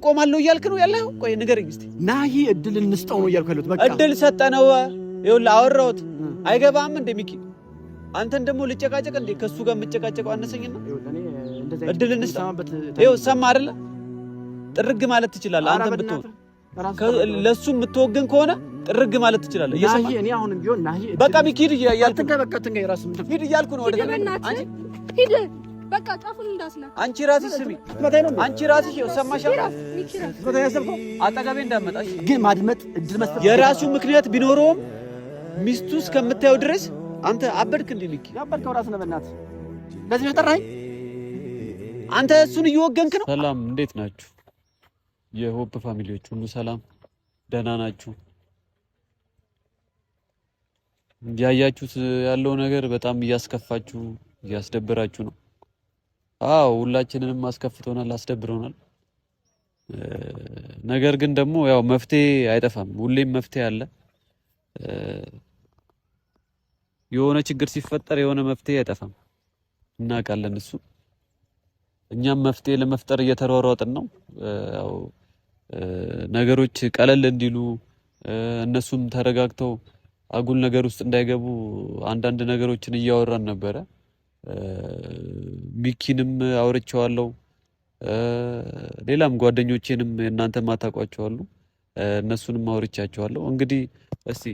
ቆማለሁ እያልክ ነው ያለው? ቆይ ንገረኝ እስቲ። ናሂ እድል እንስጠው ነው እያልኩ ያለሁት። በቃ እድል ሰጠነው። ይኸውልህ አወራሁት። አይገባም እንደ ሚኪ አንተን ደግሞ ልጨቃጨቅ እንዴ? ከሱ ጋር የምጨቃጨቀው አነሰኝና እድል እንስጠው። ይኸው ሰማ አይደለ? ጥርግ ማለት ትችላለህ አንተም ብትሆን ለሱ የምትወግን ከሆነ ጥርግ ማለት ትችላለህ። ናሂ እኔ አሁንም ቢሆን ናሂ በቃ ሚኪ ሂድ እያልኩ ሂድ እያልኩ ነው። ወደ ሂድ በቃ ጣፉን እንዳስና አንቺ ራስሽ ስሚ። አንቺ ራስሽ ሰማሽ? አጠገቤ እንዳመጣሽ ግን ማድመጥ እድል መስጠት የራሱ ምክንያት ቢኖረውም ሚስቱ እስከምታየው ድረስ አንተ አበድክ እንዴ? ሚኪ ያበድከው ራስህ ነህ። በእናትህ ለዚህ ተጠራኸኝ አንተ እሱን እየወገንክ ነው። ሰላም እንዴት ናችሁ? የሆፕ ፋሚሊዎች ሁሉ ሰላም ደህና ናችሁ? ያያችሁት ያለው ነገር በጣም እያስከፋችሁ እያስደበራችሁ ነው። አዎ ሁላችንንም አስከፍቶናል፣ አስደብሮናል። ነገር ግን ደግሞ ያው መፍትሄ አይጠፋም። ሁሌም መፍትሄ አለ። የሆነ ችግር ሲፈጠር የሆነ መፍትሄ አይጠፋም። እናውቃለን እሱ። እኛም መፍትሄ ለመፍጠር እየተሯሯጥን ነው። ያው ነገሮች ቀለል እንዲሉ እነሱም ተረጋግተው አጉል ነገር ውስጥ እንዳይገቡ አንዳንድ ነገሮችን እያወራን ነበረ። ሚኪንም አውርቼዋለሁ። ሌላም ጓደኞቼንም እናንተ ማታውቋቸዋሉ እነሱንም አውርቻቸዋለሁ። እንግዲህ እስቲ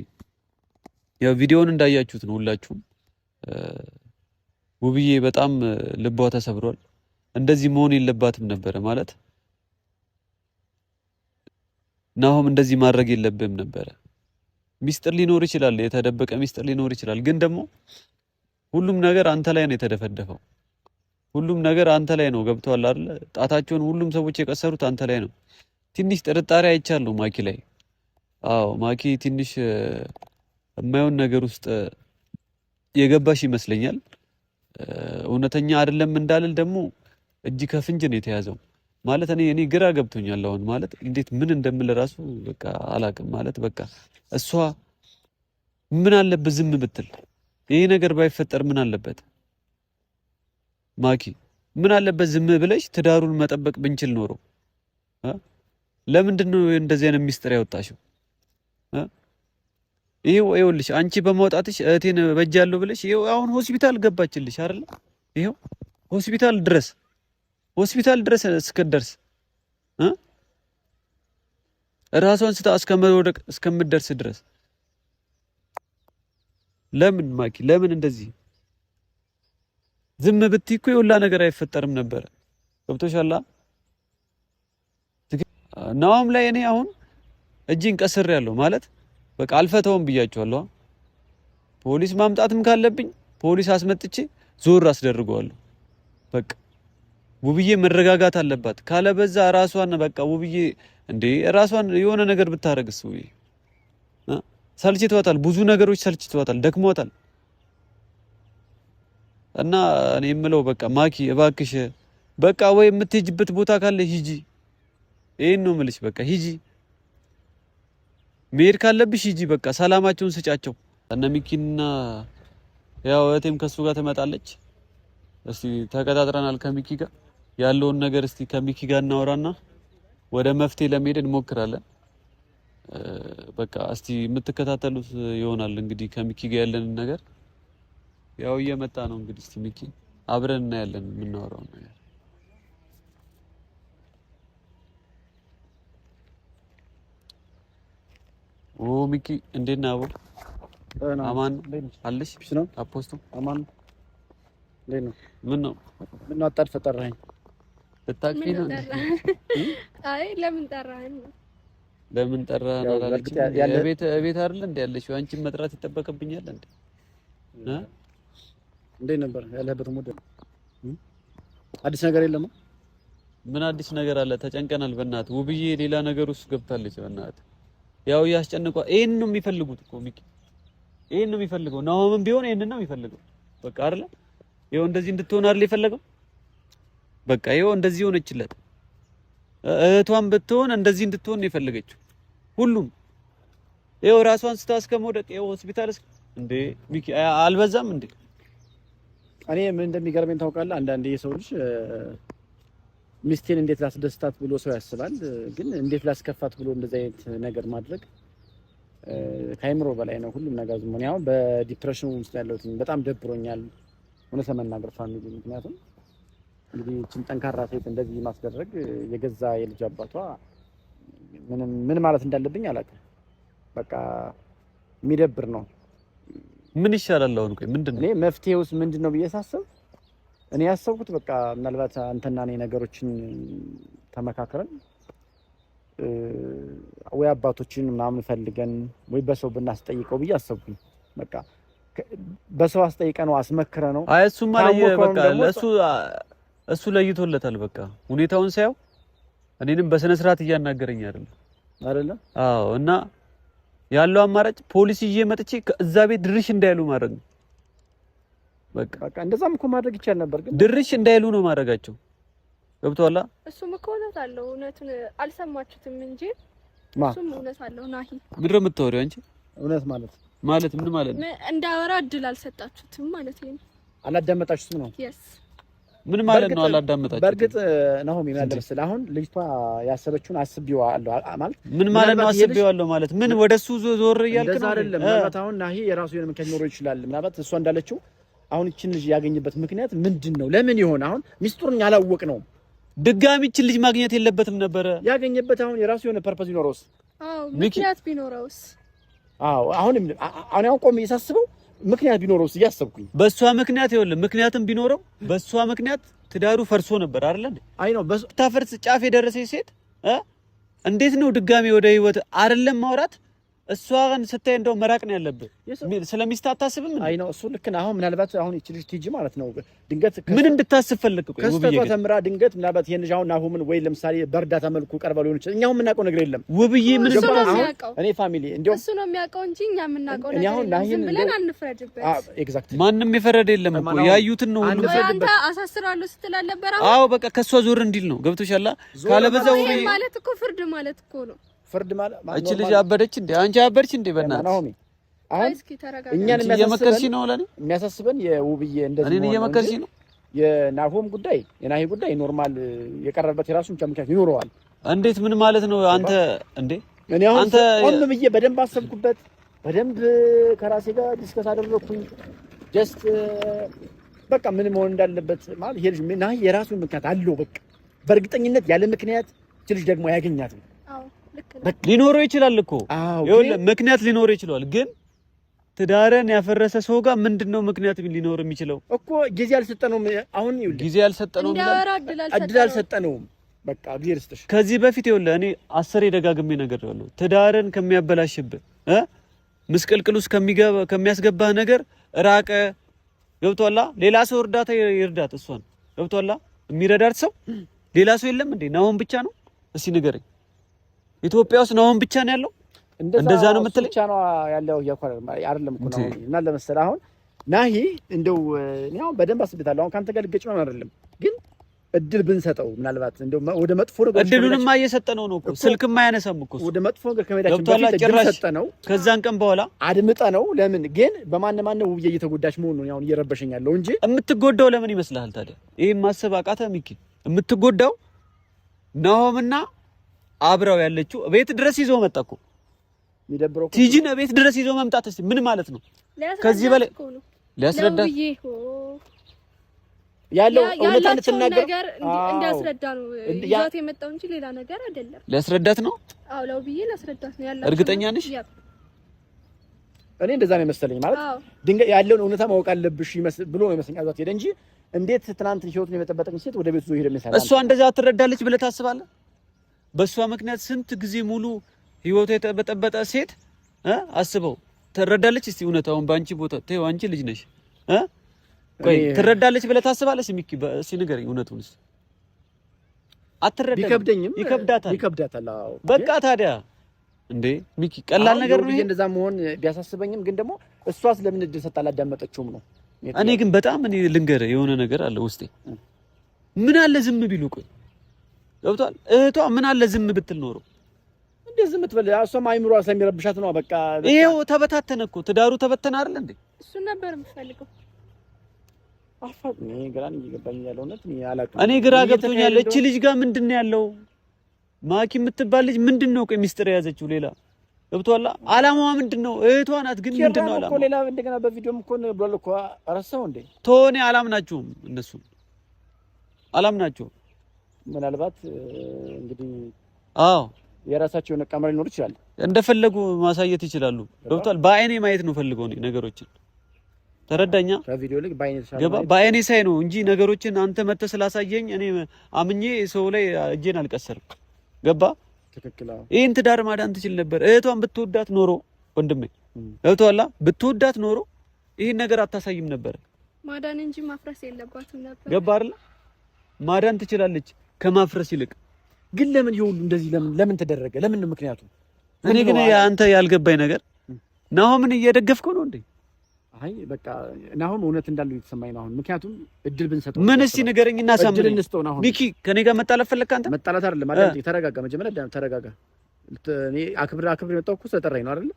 ያው ቪዲዮውን እንዳያችሁት ነው ሁላችሁም። ውብዬ በጣም ልቧ ተሰብሯል። እንደዚህ መሆን የለባትም ነበረ ማለት ናሆም እንደዚህ ማድረግ የለብህም ነበረ። ሚስጥር ሊኖር ይችላል፣ የተደበቀ ሚስጥር ሊኖር ይችላል። ግን ደግሞ ሁሉም ነገር አንተ ላይ ነው የተደፈደፈው። ሁሉም ነገር አንተ ላይ ነው። ገብቷል አይደል? ጣታቸውን ሁሉም ሰዎች የቀሰሩት አንተ ላይ ነው። ትንሽ ጥርጣሬ አይቻለሁ ማኪ ላይ። አዎ ማኪ ትንሽ የማይሆን ነገር ውስጥ የገባሽ ይመስለኛል። እውነተኛ አይደለም እንዳልል ደግሞ እጅ ከፍንጅ ነው የተያዘው ማለት እኔ ግራ ገብቶኛል። አሁን ማለት እንዴት ምን እንደምል ራሱ በቃ አላቅም። ማለት በቃ እሷ ምን አለበት ዝም ብትል? ይሄ ነገር ባይፈጠር ምን አለበት? ማኪ ምን አለበት ዝም ብለሽ ትዳሩን መጠበቅ ብንችል ኖሮ? ለምንድን ነው እንደዚህ አይነት ሚስጥር ያወጣሽው? ይኸውልሽ አንቺ በማውጣትሽ እህቴን በጃለሁ ብለሽ ይኸው አሁን ሆስፒታል ገባችልሽ አይደል? ይኸው ሆስፒታል ድረስ እስከደርስ ራሷን ስታ እስከመውደቅ እስከምትደርስ ድረስ ለምን ማኪ ለምን እንደዚህ ዝም ብትይ እኮ የሁላ ነገር አይፈጠርም ነበር። ገብቶሻል? ናሆም ላይ እኔ አሁን እጅን ቀስሬያለሁ ማለት በቃ አልፈተውም ብያቸዋለሁ። ፖሊስ ማምጣትም ካለብኝ ፖሊስ አስመጥቼ ዞር አስደርገዋለሁ። በቃ ውብዬ መረጋጋት አለባት። ካለበዛ ራሷን በቃ ውብዬ እንዴ ራሷን የሆነ ነገር ብታረግስ? ውብዬ ሰልችቷታል፣ ብዙ ነገሮች ሰልችቷታል፣ ደክሟታል። እና እኔ የምለው በቃ ማኪ እባክሽ በቃ ወይ የምትሄጂበት ቦታ ካለ ሂጂ። ይሄን ነው የምልሽ። በቃ ሂጂ፣ መሄድ ካለብሽ ሂጂ። በቃ ሰላማቸውን ስጫቸው። እነ ሚኪና ያው እህቴም ከሱ ጋር ትመጣለች። እስቲ ተቀጣጥረናል ከሚኪ ጋር ያለውን ነገር እስቲ ከሚኪ ጋር እናወራና ወደ መፍትሄ ለመሄድ እንሞክራለን። በቃ እስቲ የምትከታተሉት ይሆናል እንግዲህ ከሚኪ ጋር ያለንን ነገር ያው እየመጣ ነው እንግዲህ። እስቲ ሚኪ አብረን እናያለን የምናወራው ነገር። ኦ ሚኪ እንዴት ነህ? አቦ አማን አለሽ? ነው አፖስቶ አማን እንዴት ነው? ምን ነው አጣድ ፈጠራኸኝ? ልታቅፊ ነው? አይ ለምን ጠራኸኝ? ለምን ጠራኸኝ አላለችም? ቤት አይደል እንዴ ያለሽው? አንቺን መጥራት ይጠበቅብኛል እንዴ? እንዴት ነበር ያለበት ሙድ? አዲስ ነገር የለም? ምን አዲስ ነገር አለ? ተጨንቀናል። በእናትህ ውብዬ ሌላ ነገር ውስጥ ገብታለች። በእናትህ ያው ያስጨንቋል። ይሄን ነው የሚፈልጉት እኮ ሚኪ፣ ይሄን ነው የሚፈልገው። ናሆምም ቢሆን ይሄን ነው የሚፈልገው። በቃ አይደለ? ይኸው እንደዚህ እንድትሆን አይደል የፈለገው? በቃ ይኸው እንደዚህ ሆነችለት። እህቷን ብትሆን እንደዚህ እንድትሆን ነው የፈለገችው። ሁሉም ይኸው ራሷን ስታስከመውደቅ ይኸው ሆስፒታል እንዴ ሚኪ አልበዛም እንዴ? እኔ ምን እንደሚገርመኝ ታውቃለህ? አንዳንዴ የሰው ልጅ ሚስቴን እንዴት ላስደስታት ብሎ ሰው ያስባል። ግን እንዴት ላስከፋት ብሎ እንደዚህ አይነት ነገር ማድረግ ከአይምሮ በላይ ነው ሁሉም ነገር። ዝም ብሎ ያው በዲፕሬሽን ውስጥ ያለሁት በጣም ደብሮኛል እውነት ለመናገር ፋሚሊ። ምክንያቱም እንግዲህ እቺን ጠንካራ ሴት እንደዚህ ማስደረግ የገዛ የልጅ አባቷ ምን ማለት እንዳለብኝ አላውቅም። በቃ የሚደብር ነው። ምን ይሻላል አሁን? ቆይ ምንድነው እኔ መፍትሄውስ ምንድነው ብዬ ሳስብ እኔ ያሰብኩት በቃ ምናልባት አንተና እኔ ነገሮችን ተመካክረን ወይ አባቶችን ምናምን ፈልገን ወይ በሰው ብናስጠይቀው ብዬ አሰብኩኝ። በቃ በሰው አስጠይቀነው አስመክረነው። አይ እሱማ በቃ እሱ ለይቶለታል። በቃ ሁኔታውን ሳይው እኔንም በስነ ስርዓት እያናገረኝ አይደለም። አዎ እና ያለው አማራጭ ፖሊስ ይዤ መጥቼ ከዛ ቤት ድርሽ እንዳይሉ ማድረግ ነው። በቃ እንደዛም እኮ ማድረግ ይቻል ነበር፣ ግን ድርሽ እንዳይሉ ነው ማድረጋቸው። ገብቶሃል? እሱም እኮ እውነት አለው። እውነቱን አልሰማችሁትም እንጂ እሱም እውነት አለው። ናሂ ምንድን ነው የምታወሪው አንቺ? እውነት ማለት ምን ማለት ነው? እንዳወራ እድል አልሰጣችሁትም ማለት ነው። አላዳመጣችሁትም ነው? የስ ምን ማለት ነው አላዳመጣችሁትም? በእርግጥ ናሆም ይላል መሰለህ አሁን ልጅቷ ያሰበችውን አስቤዋለሁ ማለት ምን ማለት ነው? አስቤዋለሁ ማለት ምን? ወደሱ ዞር እያልክ ነው አይደለም? ምናልባት አሁን ናሂ የራሱ የሆነ ምክንያት ሊኖረው ይችላል። ምናልባት እሷ እንዳለችው አሁን እቺን ልጅ ያገኝበት ምክንያት ምንድነው? ለምን ይሆን? አሁን ሚስጥሩን ያላወቅነው ድጋሚ እቺን ልጅ ማግኘት የለበትም ነበረ። ያገኘበት አሁን የራሱ የሆነ ፐርፐዝ ቢኖረውስ? ምክንያት ቢኖረውስ? አሁን ቆም እየሳስበው ምክንያት ቢኖረውስ እያሰብኩኝ። በሷ ምክንያት ይኸውልህ፣ ምክንያትም ቢኖረው በሷ ምክንያት ትዳሩ ፈርሶ ነበር አይደል እንዴ? አይ ነው ታፈርስ ጫፍ የደረሰች ሴት እንዴት ነው ድጋሚ ወደ ህይወት አይደለም ማውራት? እሷን ስታይ እንደው መራቅ ነው ያለብህ። ስለሚስት አታስብም እንዴ? አይ ነው እሱ ልክ ነው። አሁን ምናልባት አሁን እቺ ልጅ ቲጂ ማለት ነው ድንገት ምን እንድታስብ ፈልክ? ቆይ ውብዬ ተምራ ድንገት ምናልባት ይሄን ልጅ አሁን ናሆምን ወይ ለምሳሌ በእርዳታ መልኩ ቀርባ ሊሆን ይችላል። እኛው የምናውቀው ነገር የለም። ውብዬ ምን እኔ ፋሚሊ እንደው እሱ ነው የሚያውቀው እንጂ እኛ የምናውቀው ነገር የለም። ዝም ብለን አንፍረድበት። ኤግዛክትሊ ማንም የፈረደ የለም እኮ ያዩትን ነው ሁሉ አንተ አሳስራለሁ ስትል አልነበረ? አዎ በቃ ከሷ ዞር እንዲል ነው። ገብቶሻል? ካለበዛው ውብዬ ማለት እኮ ፍርድ ማለት እኮ ነው። ፍርድ ማለት እቺ ልጅ አበደች እንዴ? አንቺ አበደች እንዴ? በእናትህ አሁን እኛን እየመከርሽ ነው። ለኔ የሚያሳስበን የውብዬ እንደዚህ እኔን እየመከርሽ ነው። የናሆም ጉዳይ የናሂ ጉዳይ ኖርማል የቀረበት የራሱን ምክንያት ይኖረዋል። እንዴት ምን ማለት ነው አንተ እንዴ? እኔ አሁን ቆም ብዬ በደንብ አሰብኩበት፣ በደንብ ከራሴ ጋር ዲስከስ አደረኩኝ። ጀስት በቃ ምን መሆን እንዳለበት ማለት ይሄ ልጅ ናሂ የራሱን ምክንያት አለው። በቃ በእርግጠኝነት ያለ ምክንያት እቺ ልጅ ደግሞ ያገኛት ነው። ሊኖረው ይችላል እኮ ይኸውልህ፣ ምክንያት ሊኖረው ይችላል። ግን ትዳርን ያፈረሰ ሰው ጋር ምንድነው ምክንያት ሊኖር የሚችለው? እኮ ጊዜ አልሰጠነውም። አሁን ይኸውልህ ጊዜ አልሰጠነውም፣ እድል አልሰጠነውም። በቃ ጊዜ ልስጥሽ። ከዚህ በፊት ይኸውልህ እኔ 10 ደጋግሜ ነገር ያለው ትዳርን ከሚያበላሽብህ ምስቅልቅል ውስጥ ከሚያስገባህ ነገር ራቀ። ገብቶሃል? ሌላ ሰው እርዳታ ይርዳት እሷን። ገብቶሃል? የሚረዳት ሰው ሌላ ሰው የለም እንዴ? ናሆም ብቻ ነው? እስኪ ንገረኝ። ኢትዮጵያ ውስጥ ናሆም ብቻ ነው ያለው? እንደዛ ነው የምትለኝ? ብቻ ነው ያለው አይደለም እኮ ነው። እና ለምሳሌ አሁን ናሂ እንደው ያው በደንብ አስቤታለሁ። አሁን ካንተ ጋር ልገጭ ነው አይደለም፣ ግን እድል ብንሰጠው ምናልባት እንደው ወደ መጥፎ ነገር እድሉንማ እየሰጠነው ነው እኮ። ስልክም አያነሳም እኮ ወደ መጥፎ ነገር ከመሄዳችን በፊት እድል ሰጠነው። ከዛን ቀን በኋላ አድምጠነው። ለምን ግን በማን ውብዬ እየተጎዳች መሆኑ ነው አሁን እየረበሸኝ ያለው እንጂ የምትጎዳው ለምን ይመስልሃል ታዲያ? ይሄን ማሰብ አቃተ ሚኪ? የምትጎዳው ናሆምና አብረው ያለችው ቤት ድረስ ይዞ መጣ እኮ። የሚደብረው ቲጂን ቤት ድረስ ይዞ መምጣት እስቲ ምን ማለት ነው? ከዚህ በላይ ሊያስረዳ ያለው እውነታ እንድትናገር እንዲያስረዳ ነው ይዟት የመጣው እንጂ ሌላ ነገር አይደለም። ሊያስረዳት ነው? አዎ ለውብዬ ሊያስረዳት ነው ያለው። እርግጠኛ ነሽ? እኔ እንደዛ ነው የመሰለኝ። ማለት ድንገት ያለውን እውነታ ማወቅ አለብሽ ብሎ ነው የመሰለኝ አዟት ሄደ እንጂ እንዴት ትናንት ህይወቱን የመጠበጠኝ ሴት ወደ ቤቱ ሄደ መሰለኝ። እሷ እንደዛ ትረዳለች ብለህ ታስባለህ? በእሷ ምክንያት ስንት ጊዜ ሙሉ ህይወቱ የተበጠበጠ ሴት አስበው ትረዳለች? እስቲ እውነታውን በአንቺ ቦታ ተይው። አንቺ ልጅ ነሽ ቆይ ትረዳለች ብለህ ታስባለህ? ሚኪ እስቲ ንገረኝ እውነቱንስ። አትረዳም? ቢከብደኝም ይከብዳታል። አዎ በቃ ታዲያ እንዴ ሚኪ ቀላል ነገር ነው። እንደዛ መሆን ቢያሳስበኝም ግን ደግሞ እሷስ ለምን እድል ሰጣ አላዳመጠችውም ነው። እኔ ግን በጣም ልንገርህ የሆነ ነገር አለ ውስጤ። ምን አለ ዝም ቢሉ? ቆይ ገብቷል? እህቷ ምን አለ ዝም ብትል ኖሮ? እንዴ ዝም ትበል? እሷም አይምሯ ስለሚረብሻት ነው። በቃ ይሄው ተበታተነ እኮ ትዳሩ ተበተነ አይደል እንዴ? እሱ ነበር የምፈልገው። አፋኝ ግራን እየገባኝ ያለው እውነት እኔ አላውቅም። እኔ ግራ ገብቶኛል። እቺ ልጅ ጋር ምንድነው ያለው? ማኪ የምትባል ልጅ ምንድነው ቆይ ሚስጥር የያዘችው? ሌላ ገብቶሃል? አላማዋ ምንድነው? እህቷ ናት ግን ምንድነው አላማዋ? ሌላ እንደገና በቪዲዮም እኮ ነው ብሏል እኮ አረሳው እንዴ? ቶኔ አላምናችሁም፣ እነሱ አላምናችሁም። ምናልባት እንግዲህ አዎ የራሳቸው የሆነ ቀመር ሊኖር ይችላል፣ እንደፈለጉ ማሳየት ይችላሉ። ገብቶሃል? በአይኔ ማየት ነው ፈልገው ነው ነገሮችን። ተረዳኛ? ከቪዲዮ ልክ በአይኔ ሳይ ነው እንጂ ነገሮችን አንተ መተህ ስላሳየኝ እኔ አምኜ ሰው ላይ እጄን አልቀሰርም። ገባ? ትክክል። ይሄን ትዳር ማዳን ትችል ነበር። እህቷን ብትወዳት ኖሮ ወንድሜ ገብቶሃል? ብትወዳት ኖሮ ይሄን ነገር አታሳይም ነበር። ማዳን እንጂ ማፍረስ የለባትም ነበር። ገባ አይደል? ማዳን ትችላለች ከማፍረስ ይልቅ። ግን ለምን ይሁን እንደዚህ ለምን ተደረገ? ለምን ነው ምክንያቱ? እኔ ግን አንተ ያልገባኝ ነገር ናሆምን እየደገፍከው ነው እንዴ? አይ በቃ ናሆም እውነት እንዳለው የተሰማኝ ነው አሁን። ምክንያቱም እድል ብንሰጠው ምን እስቲ ንገረኝና ሳምሪ እድል እንስጠው ነው። ሚኪ ከኔ ጋር መጣላት ፈለክ አንተ? መጣላት አይደለም ማለት ተረጋጋ። መጀመሪያ ተረጋጋ። እኔ አክብር የመጣው እኮ ስለጠራኝ ነው አይደል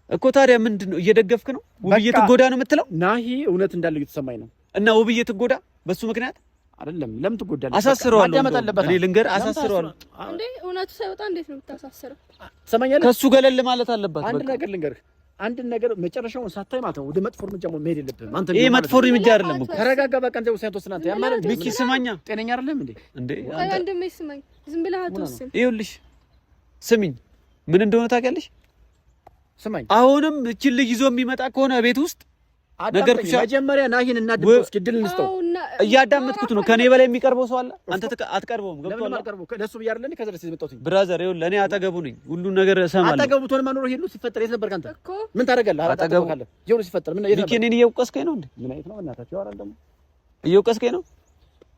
እኮ። ታዲያ ምንድነው እየደገፍክ ነው? ውብዬ ትጎዳ ነው የምትለው? ናሂ እውነት እንዳለው የተሰማኝ ነው። እና ውብዬ ትጎዳ በሱ ምክንያት አይደለም። ለምን ትጎዳለች? አሳስረዋለሁ። እኔ ልንገር አሳስረዋለሁ። እንዴ እውነቱ ሳይወጣ እንዴት ነው የምታሳስረው? ትሰማኛለህ? ከሱ ገለል ማለት አለባት። አንድ ነገር ልንገርህ፣ አንድ ነገር መጨረሻውን ሳታይ ማለት ነው ወደ መጥፎ እርምጃ መሄድ የለብህም አንተ። ይሄ መጥፎ እርምጃ አይደለም እኮ። ተረጋጋ በቃ። አንተ ወሳኝ ተወስና አንተ ያማለ ሚኪ ስማኛ፣ ጤነኛ አይደለም እንዴ? እንዴ አንተ ስማኝ፣ ዝም ብለህ አትወስን። ይኸውልሽ ስሚኝ፣ ምን እንደሆነ ታውቂያለሽ? ስማኝ፣ አሁንም እቺን ልጅ ይዞ የሚመጣ ከሆነ ቤት ውስጥ ነገር ብቻ መጀመሪያ ናሂን እናድርገው። እስኪ ድል እንስጠው። እያዳመጥኩት ነው። ከኔ በላይ የሚቀርበው ሰው አለ? አንተ አትቀርበውም። ገብቶሃል? ለሱ ብዬ አይደል ከዛ ድረስ የመጣሁት ብራዘር። ይኸውልህ እኔ አጠገቡ ነኝ፣ ሁሉን ነገር እሰማለሁ። አጠገቡ ትሆንማ ኖሮ ይሄሉ ሲፈጠር የት ነበርክ አንተ? ምን ታደርጋለህ? አጠገቡ ካለ ይሁን ሲፈጠር ምን ሚኪ እኔን እየወቀስከኝ ነው እንዴ? ምን አይነት ነው እናታችሁ? ያወራል ደግሞ እየወቀስከኝ ነው።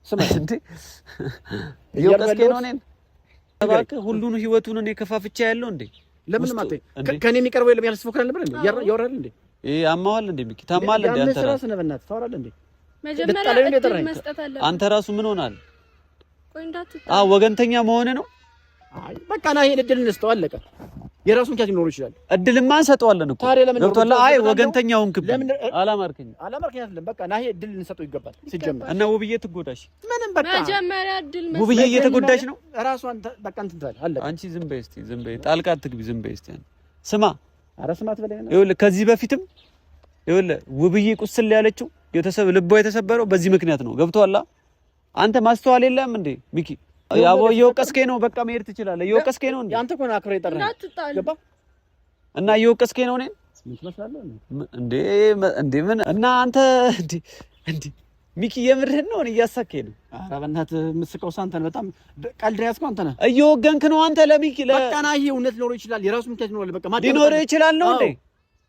ስማ እንዴ እየወቀስከኝ ነው እኔን። እባክህ ሁሉን ህይወቱን እኔ ከፋፍቻ ያለው እንዴ? ለምን ማለት ከኔ የሚቀርበው የለም ያልስ ፎከራ ነበር እንዴ? ያወራል እንዴ? አማዋል እንዴ ሚኪ? ታማል እንዴ? አንተ ራስህ ነው በእናትህ ታወራለህ እንዴ? መጀመሪያ መስጠት አለ። አንተ ራሱ ምን ሆናል? ቆይ እንዳትጣ ወገንተኛ መሆን ነው። አይ በቃ ና ይሄን እድል እንስጠው፣ አለቀ። የራሱን ቻት ይኖር ይችላል። እድልማ እንሰጠዋለን እኮ ገብቶሃል? አይ ወገንተኛውን ክብ አላማርከኝ አይደለም። በቃ ና ይሄ እድል እንሰጠው ይገባል ሲጀመር። እና ውብዬ ትጎዳሽ። ምንም በቃ መጀመሪያ እድል መስጠት። ውብዬ እየተጎዳሽ ነው። ራሷን በቃ እንትን ትላለህ፣ አለቀ። አንቺ ዝም በይ እስቲ፣ ዝም በይ፣ ጣልቃ አትግቢ፣ ዝም በይ እስቲ። ስማ ኧረ ስማት በላይ ነው። ይኸውልህ ከዚህ በፊትም ይኸውልህ ውብዬ ቁስል ያለችው ልቧ የተሰበረው በዚህ ምክንያት ነው። ገብቶሃል? አንተ ማስተዋል የለም እንዴ ሚኪ? ያው እየወቀስከኝ ነው። በቃ መሄድ ትችላለህ። እየወቀስከኝ ነው እንዴ? አንተ እኮ ነው አክብረህ የጠራኸኝ። ገባ? እና እየወቀስከኝ ነው እኔን ምን ትመስላለህ እንዴ? እንዴ ምን እና አንተ እንዴ ሚኪ የምርህን ነው? እያሳከኝ ነው። ኧረ በእናትህ የምትስቀው አንተ ነህ። በጣም ቀልድ ያዝከው አንተ ነህ። እየወገንክ ነው አንተ ለሚኪ። በቃ ና ይሄ እውነት ሊኖረው ይችላል፣ የራሱ ምክንያት ይኖራል። በቃ ማለት ሊኖረው ይችላል ነው እንዴ?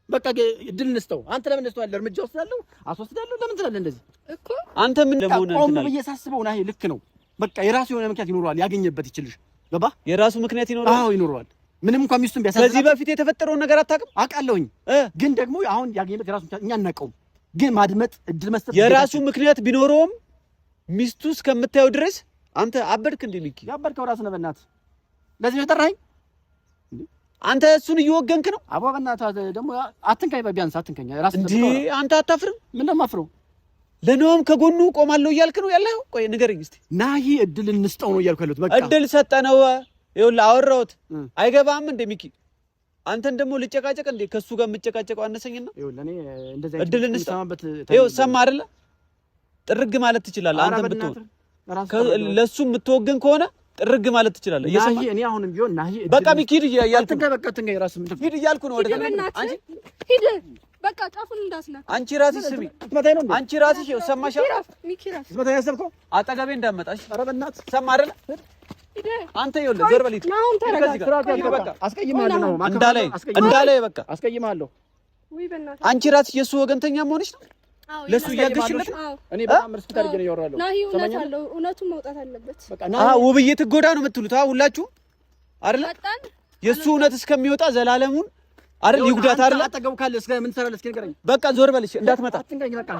በቃ እድል እንስጠው። አንተ ለምን እንስጠዋለህ? እርምጃ ወስዳለሁ አስወስዳለሁ ለምን ትላለህ እንደዚህ? እኮ አንተ ምን ለምን ቆም ብዬ ሳስበው ና ይሄ ልክ ነው። በቃ የራሱ የሆነ ምክንያት ይኖረዋል፣ ያገኘበት ይችልሽ። ገባ? የራሱ ምክንያት ይኖረዋል። አዎ ይኖረዋል። ምንም እንኳን ሚስቱን ቢያሳዝን ከዚህ በፊት የተፈጠረውን ነገር አታውቅም? አውቃለሁኝ። ግን ደግሞ አሁን ያገኘበት የራሱ ምክንያት እኛ እናውቀውም። ግን ማድመጥ እድል መስጠት የራሱ ምክንያት ቢኖረውም ሚስቱ እስከምታየው ድረስ አንተ አበድክ እንዴ ሚኪ? ያበድከው ራስህ ነህ። በእናትህ ለዚህ ነው የጠራኸኝ? አንተ እሱን እየወገንክ ነው። አቦ በእናትህ ደግሞ አትንካኝ፣ ቢያንስ አትንካኝ። ራስህ እንዴ አንተ አታፍርም? ምን ለማፍረው? ለነውም ከጎኑ ቆማለሁ እያልክ ነው ያለው። ቆይ ንገረኝ እስቲ። ናሂ እድል እንስጠው ነው እያልኩ ያለሁት። በቃ እድል ሰጠነው። ይኸውልህ አወራሁት። አይገባም እንደ ሚኪ አንተን ደግሞ ልጨቃጨቅ እንዴ? ከሱ ጋር የምጨቃጨቀው አነሰኝና ይኸውልህ እኔ እንደዚህ እድል እንሰማበት። ይኸው ሰማ አይደለ? ጥርግ ማለት ትችላለህ አንተ ብትሆን። ለሱ የምትወገን ከሆነ ጥርግ ማለት ትችላለህ። ናሂ እኔ አሁንም ቢሆን ናሂ በቃ ሚኪ ሂድ እያልኩ ነው። በቃ ትንገኝ ራስህ ምን ሂድ እያልኩ ነው። ወደ አንቺ ሂድ በቃ ጣፉን እንዳስነካ። አንቺ ራስሽ ስሚ፣ አንቺ ራስሽ ይኸው ሰማሽ። ሚኪ ራስ ስመታኝ ያሰብከው አጠገቤ እንዳመጣሽ። ኧረ በእናትህ ሰማ አይደለ? አንተ ይኸውልህ ዘር በሊት በቃ አስቀይምሃለሁ ነው እንዳላይ በቃ አስቀይምሃለሁ። ወይ በእናትህ አንቺ ራስሽ የሱ ወገንተኛ መሆንሽ ነው። ለሱ እያገሽለት እኔ በጣም ርስት አድርጌ ነው ያወራለሁ። ናሂ እውነት አለው፣ እውነቱን መውጣት አለበት። በቃ ውብዬ ትጎዳ ነው የምትሉት ሁላችሁ አይደለ? የሱ እውነት እስከሚወጣ ዘላለሙን አይደል ይጉዳት አይደል? አጠገቡ ካለ እስከ ምን ትሰራለህ? እስኪ ንገረኝ። በቃ ዞር በልሽ እንዳትመጣ። አትንገኝ በቃ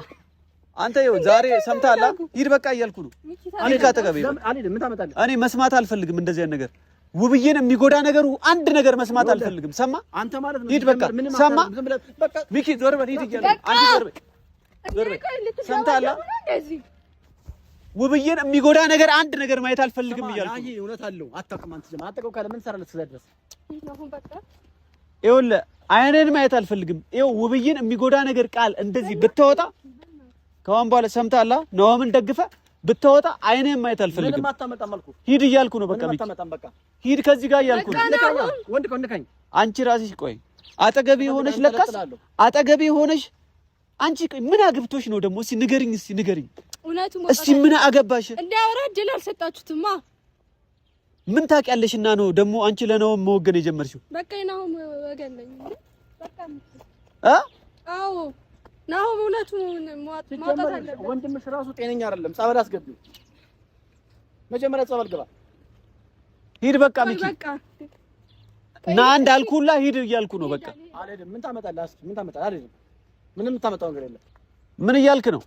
አንተ ይኸው ዛሬ ሰምተሃል። ሂድ በቃ እያልኩ ነው። ሂድ ካጠገቤ። አልሄድም። ምን ታመጣለህ? እኔ መስማት አልፈልግም እንደዚህ አይነት ነገር። ውብዬን የሚጎዳ ነገሩ አንድ ነገር መስማት አልፈልግም። ሰማ አንተ ማለት ነው። ሂድ በቃ ሰማ። ሚኪ ዞር በል ሂድ እያልኩ አንቺ ዞር በል ሰምታላ ውብዬን የሚጎዳ ነገር አንድ ነገር ማየት አልፈልግም እያልኩ አይ እውነት አለው አታውቅም አንተ ጀማ አጠቀው ካለ ምን ሰራለት ስለደረስ ይኸውልህ አይኔን ማየት አልፈልግም ይኸው ውብዬን የሚጎዳ ነገር ቃል እንደዚህ ብትወጣ ከዋን በኋላ ሰምታላ ነውምን ደግፈ ብትወጣ አይኔን ማየት አልፈልግም ምንም አታመጣም አልኩ ሂድ እያልኩ ነው በቃ ሂድ ከዚህ ጋር እያልኩ ነው ወንድከኝ አንቺ ራስሽ ቆይ አጠገቤ ሆነሽ ለካስ አጠገቤ ሆነሽ አንቺ ምን አግብቶሽ ነው ደግሞ እስቲ ንገሪኝ እስቲ ምን አገባሽ እንዳወራ እድል አልሰጣችሁትማ ምን ታውቂያለሽና ነው ደግሞ አንቺ ለነው መወገን የጀመርሽው በቃ ነው ወገን ነኝ በቃ አዎ ነው እውነቱን ማውጣት አለበት ወንድምሽ ራሱ ጤነኛ አይደለም ጸበል አስገቢው መጀመሪያ ጸበል ግባ ሂድ በቃ ሚኪ ና እንዳልኩላ ሂድ እያልኩ ነው በቃ አልሄድም ምን ታመጣለህ እስኪ ምን ታመጣለህ አልሄድም ምንም ታመጣው ነገር የለም ምን እያልክ ነው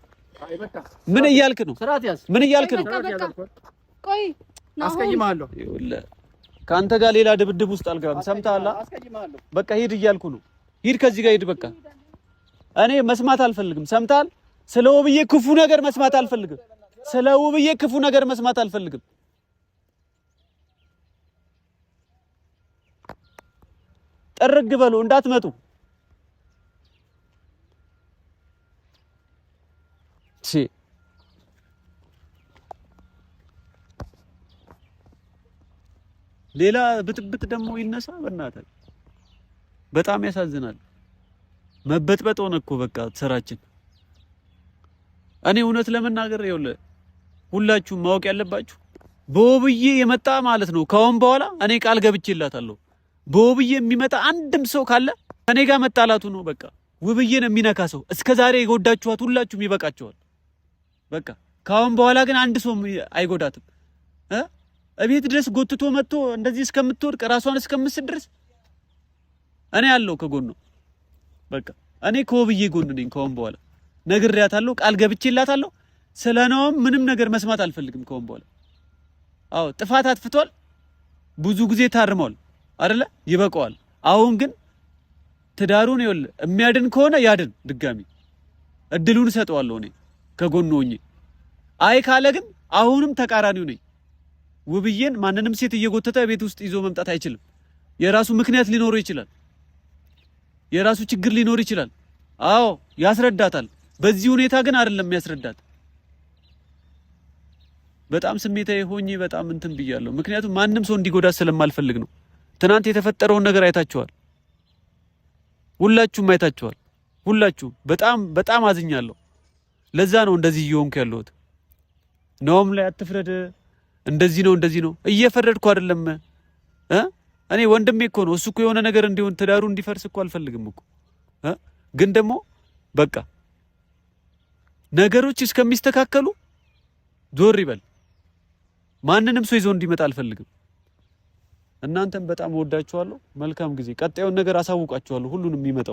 አይ በቃ ምን እያልክ ነው ስርዓት ያዝ ምን እያልክ ነው ቆይ አስቀይማለሁ ይኸውልህ ካንተ ጋር ሌላ ድብድብ ውስጥ አልገባም ሰምተሃል አስቀይማለሁ በቃ ሂድ እያልኩ ነው ሂድ ከዚህ ጋር ሂድ በቃ እኔ መስማት አልፈልግም ሰምተሃል ስለ ውብዬ ክፉ ነገር መስማት አልፈልግም ስለ ውብዬ ክፉ ነገር መስማት አልፈልግም ጥርግ በሉ እንዳትመጡ ሌላ ብጥብጥ ደግሞ ይነሳ በእናትህ በጣም ያሳዝናል መበጥበጥ ሆነ እኮ በቃ ስራችን እኔ እውነት ለመናገር ይኸውልህ ሁላችሁም ማወቅ ያለባችሁ በውብዬ የመጣ ማለት ነው ከአሁን በኋላ እኔ ቃል ገብቼላታለሁ በውብዬ የሚመጣ አንድም ሰው ካለ ከኔ ጋር መጣላቱ ነው በቃ ውብዬን የሚነካ ሰው እስከዛሬ የጎዳችኋት ሁላችሁም ይበቃችኋል በቃ ከአሁን በኋላ ግን አንድ ሰው አይጎዳትም እቤት ድረስ ጎትቶ መጥቶ እንደዚህ እስከምትወርቅ ራሷን እስከምትስት ድረስ እኔ ያለው ከጎን ነው በቃ እኔ ከውብዬ ጎን ነኝ ከአሁን በኋላ ነግሬያታለሁ ቃል ገብቼላታለሁ ስለነውም ምንም ነገር መስማት አልፈልግም ከአሁን በኋላ አዎ ጥፋት አጥፍቷል ብዙ ጊዜ ታርሟል አይደለ ይበቃዋል አሁን ግን ትዳሩን ይወል የሚያድን ከሆነ ያድን ድጋሚ እድሉን ሰጠዋለሁ እኔ ከጎኑ ሆኜ አይ ካለ ግን አሁንም ተቃራኒው ነኝ ውብዬን ማንንም ሴት እየጎተተ ቤት ውስጥ ይዞ መምጣት አይችልም የራሱ ምክንያት ሊኖር ይችላል የራሱ ችግር ሊኖር ይችላል አዎ ያስረዳታል በዚህ ሁኔታ ግን አይደለም ያስረዳት በጣም ስሜታዊ ሆኜ በጣም እንትን ብያለሁ ምክንያቱም ማንንም ሰው እንዲጎዳ ስለማልፈልግ ነው ትናንት የተፈጠረውን ነገር አይታችኋል ሁላችሁም አይታችኋል ሁላችሁም በጣም አዝኛለሁ ለዛ ነው እንደዚህ እየሆንኩ ያለሁት ነውም ላይ አትፍረድ እንደዚህ ነው እየፈረድኩ አይደለም እኔ ወንድሜ እኮ ነው እሱ እኮ የሆነ ነገር እንዲሆን ትዳሩ እንዲፈርስ እኮ አልፈልግም እኮ ግን ደግሞ በቃ ነገሮች እስከሚስተካከሉ ዞር ይበል ማንንም ሰው ይዞ እንዲመጣ አልፈልግም እናንተም በጣም ወዳችኋለሁ መልካም ጊዜ ቀጣዩን ነገር አሳውቃችኋለሁ ሁሉንም ይመጣው